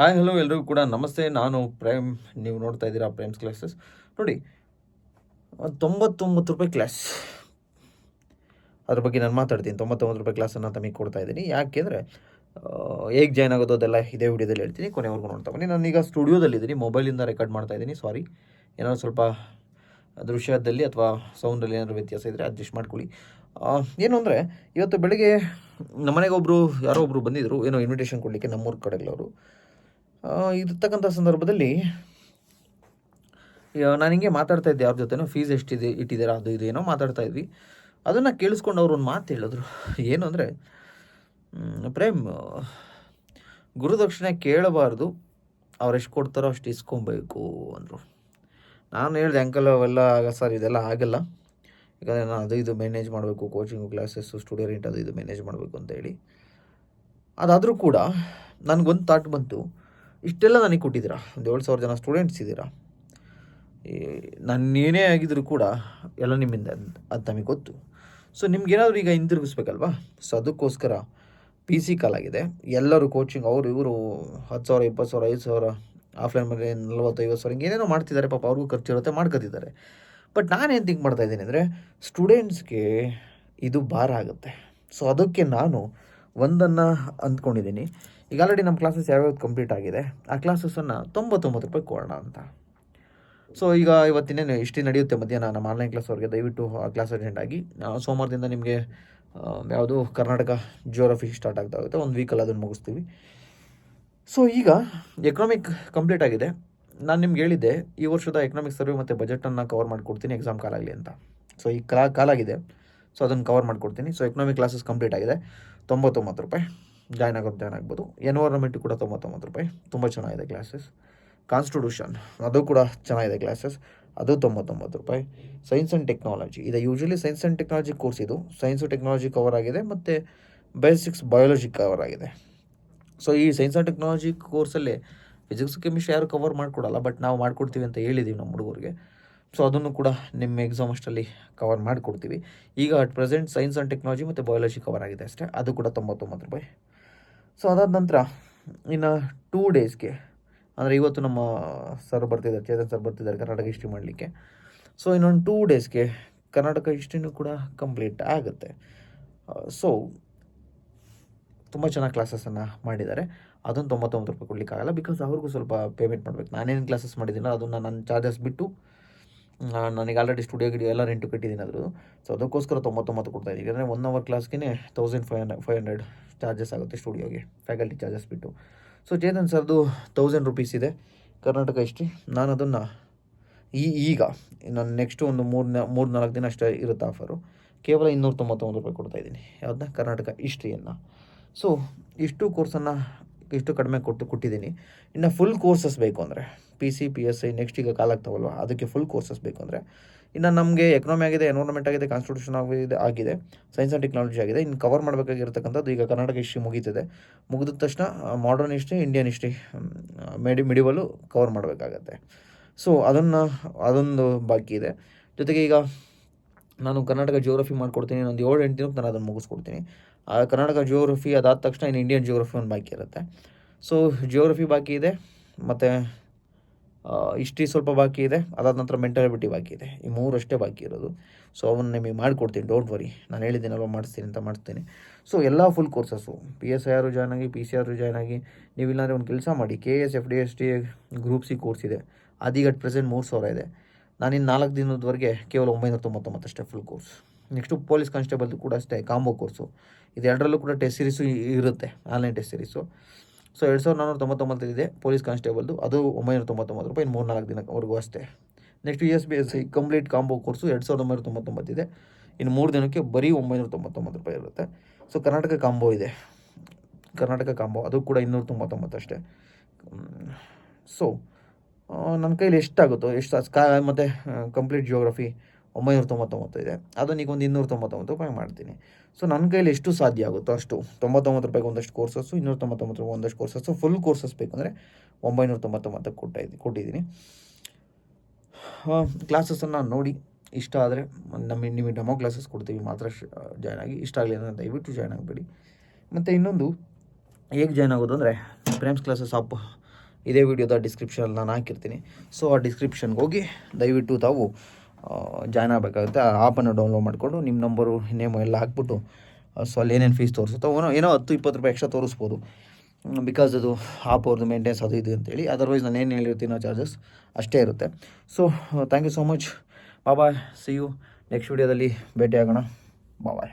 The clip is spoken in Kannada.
ಹಾಯ್ ಹಲೋ ಎಲ್ರಿಗೂ ಕೂಡ ನಮಸ್ತೆ. ನಾನು ಪ್ರೇಮ್. ನೀವು ನೋಡ್ತಾ ಇದ್ದೀರಾ ಪ್ರೇಮ್ಸ್ ಕ್ಲಾಸಸ್. ನೋಡಿ, 99 ರೂಪಾಯಿ ಕ್ಲಾಸ್, ಅದ್ರ ಬಗ್ಗೆ ನಾನು ಮಾತಾಡ್ತೀನಿ. 99 ರೂಪಾಯಿ ಕ್ಲಾಸನ್ನು ತಮಗೆ ಕೊಡ್ತಾ ಇದ್ದೀನಿ. ಯಾಕೆಂದರೆ ಹೇಗೆ ಜಾಯ್ನ್ ಆಗೋದು ಅದೆಲ್ಲ ಇದೇ ವಿಡಿಯೋದಲ್ಲಿ ಹೇಳ್ತೀನಿ. ಕೊನೆವರೆಗೂ ನೋಡ್ತಾ ಬನ್ನಿ. ನಾನೀಗ ಸ್ಟುಡಿಯೋದಲ್ಲಿದ್ದೀನಿ, ಮೊಬೈಲಿಂದ ರೆಕಾರ್ಡ್ ಮಾಡ್ತಾ ಇದ್ದೀನಿ. ಸಾರಿ, ಏನಾದ್ರು ಸ್ವಲ್ಪ ದೃಶ್ಯದಲ್ಲಿ ಅಥವಾ ಸೌಂಡಲ್ಲಿ ಏನಾದರೂ ವ್ಯತ್ಯಾಸ ಇದ್ದರೆ ಅಡ್ಜಸ್ಟ್ ಮಾಡ್ಕೊಳ್ಳಿ. ಏನು ಅಂದರೆ, ಇವತ್ತು ಬೆಳಗ್ಗೆ ನಮ್ಮ ಮನೆಗೆ ಯಾರೋ ಒಬ್ಬರು ಬಂದಿದ್ದರು, ಏನೋ ಇನ್ವಿಟೇಷನ್ ಕೊಡಲಿಕ್ಕೆ, ನಮ್ಮೂರ ಕಡೆಗಳವರು. ಇರ್ತಕ್ಕಂಥ ಸಂದರ್ಭದಲ್ಲಿ ನಾನು ಹಿಂಗೆ ಮಾತಾಡ್ತಾ ಇದ್ದೆ ಅವ್ರ ಜೊತೆನೋ, ಫೀಸ್ ಎಷ್ಟಿದೆ ಇಟ್ಟಿದ್ದೀರಾ ಅದು ಇದು ಏನೋ ಮಾತಾಡ್ತಾ ಇದ್ವಿ. ಅದನ್ನು ಕೇಳಿಸ್ಕೊಂಡು ಅವ್ರು ಒಂದು ಮಾತು ಹೇಳಿದ್ರು. ಏನು ಅಂದರೆ, ಪ್ರೇಮ್, ಗುರುದಕ್ಷಿಣೆ ಕೇಳಬಾರ್ದು, ಅವ್ರು ಎಷ್ಟು ಕೊಡ್ತಾರೋ ಅಷ್ಟು ಇಸ್ಕೊಬೇಕು ಅಂದರು. ನಾನು ಹೇಳಿದೆ, ಅಂಕಲ್ ಅವೆಲ್ಲ ಸರ್ ಇದೆಲ್ಲ ಆಗಲ್ಲ, ಯಾಕಂದರೆ ನಾನು ಅದು ಇದು ಮ್ಯಾನೇಜ್ ಮಾಡಬೇಕು, ಕೋಚಿಂಗು ಕ್ಲಾಸಸ್ಸು ಸ್ಟುಡಿಯೋ ರೆಂಟ್ ಅದು ಇದು ಮ್ಯಾನೇಜ್ ಮಾಡಬೇಕು ಅಂತ ಹೇಳಿ. ಅದಾದರೂ ಕೂಡ ನನಗೊಂದು ಥಾಟ್ ಬಂತು, ಇಷ್ಟೆಲ್ಲ ನನಗೆ ಕೊಟ್ಟಿದ್ದೀರಾ, ಒಂದು 7,000 ಜನ ಸ್ಟೂಡೆಂಟ್ಸ್ ಇದ್ದೀರಾ, ಏನೇ ಆಗಿದ್ರು ಕೂಡ ಎಲ್ಲ ನಿಮ್ಮಿಂದ ಅದು ನಮಗೆ ಗೊತ್ತು. ಸೊ ನಿಮ್ಗೇನಾದರೂ ಈಗ ಹಿಂದಿರುಗಿಸ್ಬೇಕಲ್ವಾ? ಸೊ ಅದಕ್ಕೋಸ್ಕರ ಪಿ ಸಿ ಕಾಲಾಗಿದೆ. ಎಲ್ಲರೂ ಕೋಚಿಂಗ್ ಅವರು ಇವರು 10,000 20,000 5,000 ಆಫ್ಲೈನ್ ಮೇಲೆ 40-50,000 ಹಿಂಗೆ ಏನೇನೋ ಮಾಡ್ತಿದ್ದಾರೆ. ಪಾಪ ಅವ್ರಿಗೂ ಖರ್ಚಿರುತ್ತೆ, ಮಾಡ್ಕೊತಿದ್ದಾರೆ. ಬಟ್ ನಾನೇನು ಥಿಂಕ್ ಮಾಡ್ತಾಯಿದ್ದೀನಿ ಅಂದರೆ, ಸ್ಟೂಡೆಂಟ್ಸ್ಗೆ ಇದು ಭಾರ ಆಗುತ್ತೆ. ಸೊ ಅದಕ್ಕೆ ನಾನು ಒಂದನ್ನು ಅಂದ್ಕೊಂಡಿದ್ದೀನಿ. ಈಗ ಆಲ್ರೆಡಿ ನಮ್ಮ ಕ್ಲಾಸಸ್ ಯಾವ್ಯಾವ್ದು ಕಂಪ್ಲೀಟ್ ಆಗಿದೆ, ಆ ಕ್ಲಾಸಸನ್ನು 99 ರೂಪಾಯಿ ಕೊಡೋಣ ಅಂತ. ಸೊ ಈಗ ಇವತ್ತಿನೇನು ಇಷ್ಟು ನಡೆಯುತ್ತೆ ಮಧ್ಯಾಹ್ನ ನಮ್ಮ ಆನ್ಲೈನ್ ಕ್ಲಾಸ್ ಅವ್ರಿಗೆ, ದಯವಿಟ್ಟು ಆ ಕ್ಲಾಸ್ ಅಟೆಂಡ್ ಆಗಿ. ಸೋಮವಾರದಿಂದ ನಿಮಗೆ ಯಾವುದು ಕರ್ನಾಟಕ ಜಿಯೋಗ್ರಫಿ ಸ್ಟಾರ್ಟ್ ಆಗ್ತಾ ಹೋಗುತ್ತೆ. ಒಂದು ವೀಕಲ್ಲಿ ಅದನ್ನು ಮುಗಿಸ್ತೀವಿ. ಸೊ ಈಗ ಎಕನಾಮಿಕ್ ಕಂಪ್ಲೀಟ್ ಆಗಿದೆ. ನಾನು ನಿಮ್ಗೆ ಹೇಳಿದ್ದೆ, ಈ ವರ್ಷದ ಎಕನಾಮಿಕ್ ಸರ್ವೆ ಮತ್ತು ಬಜೆಟನ್ನು ಕವರ್ ಮಾಡಿಕೊಡ್ತೀನಿ, ಎಕ್ಸಾಮ್ ಕಾಲಾಗಲಿ ಅಂತ. ಸೊ ಈ ಕಾಲಾಗಿದೆ, ಸೊ ಅದನ್ನು ಕವರ್ ಮಾಡಿಕೊಡ್ತೀನಿ. ಸೊ ಎಕನಾಮಿಕ್ ಕ್ಲಾಸಸ್ ಕಂಪ್ಲೀಟ್ ಆಗಿದೆ. 99 ರೂಪಾಯಿ ಜಾಯ್ನ್ ಆಗ್ಬೋದು. ಎನ್ವೈರನ್ಮೆಂಟ್ ಕೂಡ 99 ರೂಪಾಯಿ, ತುಂಬ ಚೆನ್ನಾಗಿದೆ ಕ್ಲಾಸಸ್. ಕಾನ್ಸ್ಟಿಟ್ಯೂಷನ್ ಅದು ಕೂಡ ಚೆನ್ನಾಗಿದೆ ಕ್ಲಾಸಸ್, ಅದು 99 ರೂಪಾಯಿ. ಸೈನ್ಸ್ ಆ್ಯಂಡ್ ಟೆಕ್ನಾಲಜಿ ಇದೆ, usually science and technology course ಇದು. ಸೈನ್ಸು ಟೆಕ್ನಾಲಜಿ ಕವರ್ ಆಗಿದೆ ಮತ್ತು ಬೇಸಿಕ್ಸ್ ಬಯಾಲಜಿ ಕವರ್ ಆಗಿದೆ. ಸೊ ಈ ಸೈನ್ಸ್ ಆ್ಯಂಡ್ ಟೆಕ್ನಾಲಜಿ ಕೋರ್ಸಲ್ಲಿ ಫಿಸಿಕ್ಸ್ ಕೆಮಿಸ್ಟ್ರಿ ಯಾರು ಕವರ್ ಮಾಡಿಕೊಡಲ್ಲ, ಬಟ್ ನಾವು ಮಾಡಿಕೊಡ್ತೀವಿ ಅಂತ ಹೇಳಿದ್ದೀವಿ ನಮ್ಮ ಹುಡುಗರಿಗೆ. ಸೊ ಅದನ್ನು ಕೂಡ ನಿಮ್ಮ ಎಕ್ಸಾಮ್ ಅಷ್ಟಲ್ಲಿ ಕವರ್ ಮಾಡಿಕೊಡ್ತೀವಿ. ಈಗ at present science and technology ಮತ್ತು ಬಯಾಲಜಿ ಕವರ್ ಆಗಿದೆ ಅಷ್ಟೇ, ಅದು ಕೂಡ 99 ರೂಪಾಯಿ. ಸೊ ಅದಾದ ನಂತರ ಇನ್ನು 2 ಡೇಸ್ಗೆ, ಅಂದರೆ ಇವತ್ತು ನಮ್ಮ ಸರ್ ಬರ್ತಿದ್ದಾರೆ, ಚೇತನ್ ಸರ್ ಬರ್ತಿದ್ದಾರೆ ಕರ್ನಾಟಕ ಹಿಸ್ಟ್ರಿ ಮಾಡಲಿಕ್ಕೆ. ಸೊ ಇನ್ನೊಂದು 2 ಡೇಸ್ಗೆ ಕರ್ನಾಟಕ ಹಿಸ್ಟ್ರಿನೂ ಕೂಡ ಕಂಪ್ಲೀಟ್ ಆಗುತ್ತೆ. ಸೊ ತುಂಬ ಚೆನ್ನಾಗಿ ಕ್ಲಾಸಸನ್ನು ಮಾಡಿದ್ದಾರೆ. ಅದನ್ನು 99 ರೂಪಾಯಿ ಕೊಡಲಿಕ್ಕಾಗಲ್ಲ, ಬಿಕಾಸ್ ಅವ್ರಿಗೂ ಸ್ವಲ್ಪ ಪೇಮೆಂಟ್ ಮಾಡಬೇಕು. ನಾನೇನು ಕ್ಲಾಸಸ್ ಮಾಡಿದ್ದೀನೋ ಅದನ್ನು ನನ್ನ ಚಾರ್ಜಸ್ ಬಿಟ್ಟು, ನನಗೆ ಆಲ್ರೆಡಿ ಸ್ಟುಡಿಯೋ ಗಿಡಿಯೋ ಎಲ್ಲ ರೆಂಟು ಕಟ್ಟಿದ್ದೀನಿ ಅದ್ರ. ಸೊ ಅದಕ್ಕೋಸ್ಕರ 99 ಕೊಡ್ತಾಯಿದ್ದೀನಿ. ಯಾಕಂದರೆ 1 ಅವರ್ ಕ್ಲಾಸ್ಗೆ 1500 ಚಾರ್ಜಸ್ ಆಗುತ್ತೆ ಸ್ಟುಡಿಯೋಗೆ, ಫ್ಯಾಕಲ್ಟಿ ಚಾರ್ಜಸ್ ಬಿಟ್ಟು. ಸೊ ಚೇತನ್ ಸರ್ದು 1000 ರೂಪೀಸ್ ಇದೆ ಕರ್ನಾಟಕ ಹಿಸ್ಟ್ರಿ. ನಾನು ಅದನ್ನು ಈಗ ನಾನು ನೆಕ್ಸ್ಟು ಒಂದು 3-4 ದಿನ ಅಷ್ಟೇ ಇರುತ್ತೆ ಆಫರು, ಕೇವಲ 299 ರೂಪಾಯಿ ಕೊಡ್ತಾಯಿದ್ದೀನಿ. ಯಾವುದನ್ನ? ಕರ್ನಾಟಕ ಹಿಸ್ಟ್ರಿಯನ್ನು. ಸೊ ಇಷ್ಟು ಕೋರ್ಸನ್ನು ಇಷ್ಟು ಕಡಿಮೆ ಕೊಟ್ಟಿದ್ದೀನಿ. ಇನ್ನು ಫುಲ್ ಕೋರ್ಸಸ್ ಬೇಕು ಅಂದರೆ PC PSI ನೆಕ್ಸ್ಟ್ ಈಗ ಕಾಲಾಗ್ತಾವಲ್ವ, ಅದಕ್ಕೆ ಫುಲ್ ಕೋರ್ಸಸ್ ಬೇಕು ಅಂದರೆ, ಇನ್ನು ನಮಗೆ ಎಕನಾಮಿ ಆಗಿದೆ, ಎನ್ವೈರನ್ಮೆಂಟ್ ಆಗಿದೆ, ಕಾನ್ಸ್ಟಿಟ್ಯೂಷನ್ ಆಗಿದೆ, ಸೈನ್ಸ್ ಆ್ಯಂಡ್ ಟೆಕ್ನಾಲಜಿ ಆಗಿದೆ. ಇನ್ನು ಕವರ್ ಮಾಡಬೇಕಾಗಿರ್ತಕ್ಕಂಥದ್ದು ಈಗ ಕರ್ನಾಟಕ ಹಿಸ್ಟ್ರಿ ಮುಗೀತಿದೆ. ಮುಗಿದ ತಕ್ಷಣ modern history, Indian history, medieval cover ಮಾಡಬೇಕಾಗತ್ತೆ. ಸೊ ಅದೊಂದು ಬಾಕಿ ಇದೆ. ಜೊತೆಗೆ ಈಗ ನಾನು ಕರ್ನಾಟಕ ಜಿಯೋಗ್ರಫಿ ಮಾಡಿಕೊಡ್ತೀನಿ, ಒಂದು 7-8 ದಿನಕ್ಕೆ ನಾನು ಅದನ್ನು ಮುಗಿಸ್ಕೊಡ್ತೀನಿ. ಆ ಕರ್ನಾಟಕ ಜಿಯೋಗ್ರಫಿ ಅದಾದ ತಕ್ಷಣ ಇನ್ನು ಇಂಡಿಯನ್ ಜಿಯೋಗ್ರಫಿ ಒಂದು ಬಾಕಿ ಇರುತ್ತೆ. ಸೊ ಜಿಯೋಗ್ರಫಿ ಬಾಕಿ ಇದೆ, ಮತ್ತು ಹಿಸ್ಟ್ರಿ ಸ್ವಲ್ಪ ಬಾಕಿ ಇದೆ. ಅದಾದ ನಂತರ ಮೆಂಟಾಲಿಟಿ ಬಾಕಿ ಇದೆ. ಈ 3 ಅಷ್ಟೇ ಬಾಕಿ ಇರೋದು. ಸೊ ಅವನ್ನ ನಿಮಗೆ ಮಾಡಿಕೊಡ್ತೀನಿ, ಡೋಂಟ್ ವರಿ. ನಾನು ಹೇಳಿದ್ದೀನಲ್ವ ಮಾಡಿಸ್ತೀನಿ. ಸೊ ಎಲ್ಲ ಫುಲ್ ಕೋರ್ಸಸ್ಸು PSI ಆರು ಜಾಯ್ನ್ ಆಗಿ, PCR ಜಾಯ್ನ್ ಆಗಿ. ನೀವಿಲ್ಲಾಂದರೆ ಒಂದು ಕೆಲಸ ಮಾಡಿ, KS FDST group C course ಇದೆ, ಅದೀಗ ಅಟ್ ಪ್ರೆಸೆಂಟ್ 3,000 ಇದೆ. ನಾನಿನ್ನು 4 ದಿನದವರೆಗೆ ಕೇವಲ 999 ಅಷ್ಟೇ ಫುಲ್ ಕೋರ್ಸ್. ನೆಕ್ಸ್ಟು ಪೊಲೀಸ್ ಕಾನ್ಸ್ಟೇಬಲ್ದು ಕೂಡ ಅಷ್ಟೇ ಕಾಂಬೋ ಕೋರ್ಸು. ಇದು ಎರಡರಲ್ಲೂ ಕೂಡ ಟೆಸ್ಟ್ ಸೀರೀಸು ಇರುತ್ತೆ, ಆನ್ಲೈನ್ ಟೆಸ್ಟ್ ಸೀರೀಸು. ಸೊ 2,499 ಇದೆ ಪೊಲೀಸ್ ಕಾನ್ಸ್ಟೇಬಲ್ದು, ಅದು 999 ರೂಪಾಯಿ, ಇನ್ನು 3-4 ದಿನವರೆಗೂ ಅಷ್ಟೇ. Next USBSI complete combo course 2,999 ಇದೆ, ಇನ್ನು 3 ದಿನಕ್ಕೆ ಬರೀ 999 ರೂಪಾಯಿ ಇರುತ್ತೆ. ಸೊ ಕರ್ನಾಟಕ ಕಾಂಬೋ ಇದೆ, ಕರ್ನಾಟಕ ಕಾಂಬೋ ಅದು ಕೂಡ 299 ಅಷ್ಟೇ. ಸೊ ನನ್ನ ಕೈಲಿ ಎಷ್ಟಾಗುತ್ತೋ ಮತ್ತು ಕಂಪ್ಲೀಟ್ ಜಿಯೋಗ್ರಫಿ 999 ಇದೆ, ಅದನ್ನು ಈಗ ಒಂದು 299 ರೂಪಾಯಿ ಮಾಡ್ತೀನಿ. ಸೊ ನನ್ನ ಕೈಲಿ ಎಷ್ಟು ಸಾಧ್ಯ ಆಗುತ್ತೋ ಅಷ್ಟು, 99 ರೂಪಾಯಿಗೆ ಒಂದಷ್ಟು ಕೋರ್ಸಸ್ಸು, 299 ರೂಪಾಯಿ ಒಂದಷ್ಟು ಕೋರ್ಸಸ್ಸು. ಫುಲ್ ಕೋರ್ಸಸ್ ಬೇಕಂದರೆ 999 ಕೊಟ್ಟಿದ್ದೀನಿ. ಕ್ಲಾಸಸನ್ನು ನೋಡಿ ಇಷ್ಟ ಆದರೆ ನಿಮಗೆ ಡೆಮೋ ಕ್ಲಾಸಸ್ ಕೊಡ್ತೀವಿ, ಮಾತ್ರ ಜಾಯ್ನ್ ಆಗಿ. ಇಷ್ಟ ಆಗಲಿ ಅಂದರೆ ದಯವಿಟ್ಟು ಜಾಯ್ನ್ ಆಗಬೇಡಿ. ಮತ್ತು ಇನ್ನೊಂದು, ಹೇಗೆ ಜಾಯ್ನ್ ಆಗೋದು ಅಂದರೆ, ಪ್ರೇಮ್ಸ್ ಕ್ಲಾಸಸ್ ಇದೇ ವಿಡಿಯೋದ ಡಿಸ್ಕ್ರಿಪ್ಷನಲ್ಲಿ ನಾನು ಹಾಕಿರ್ತೀನಿ. ಸೊ ಆ ಡಿಸ್ಕ್ರಿಪ್ಷನ್ಗೆ ಹೋಗಿ ದಯವಿಟ್ಟು ತಾವು ಜಾಯ್ನ್ ಆಗಬೇಕಾಗುತ್ತೆ. ಆ ಆ್ಯಪನ್ನು ಡೌನ್ಲೋಡ್ ಮಾಡಿಕೊಂಡು ನಿಮ್ಮ ನಂಬರು ನೇಮು ಎಲ್ಲ ಹಾಕ್ಬಿಟ್ಟು ಸೊ ಅಲ್ಲಿ ಏನೇನು ಫೀಸ್ ತೋರಿಸುತ್ತೋ ಏನೋ 10-20 ರೂಪಾಯಿ ಎಕ್ಸ್ಟ್ರಾ ತೋರಿಸ್ಬೋದು, ಬಿಕಾಸ್ ಅದು ಆಪ್ ಅವ್ರದ್ದು ಮೇಂಟೆನ್ಸ್ ಅದು ಇದು ಅಂತೇಳಿ. ಅದರ್ವೈಸ್ ನಾನು ಏನು ಹೇಳಿರ್ತೀನೋ ಚಾರ್ಜಸ್ ಅಷ್ಟೇ ಇರುತ್ತೆ. So thank you so much. Bye, see you next ವಿಡಿಯೋದಲ್ಲಿ ಭೇಟಿ ಆಗೋಣ. ಬಾಯ್.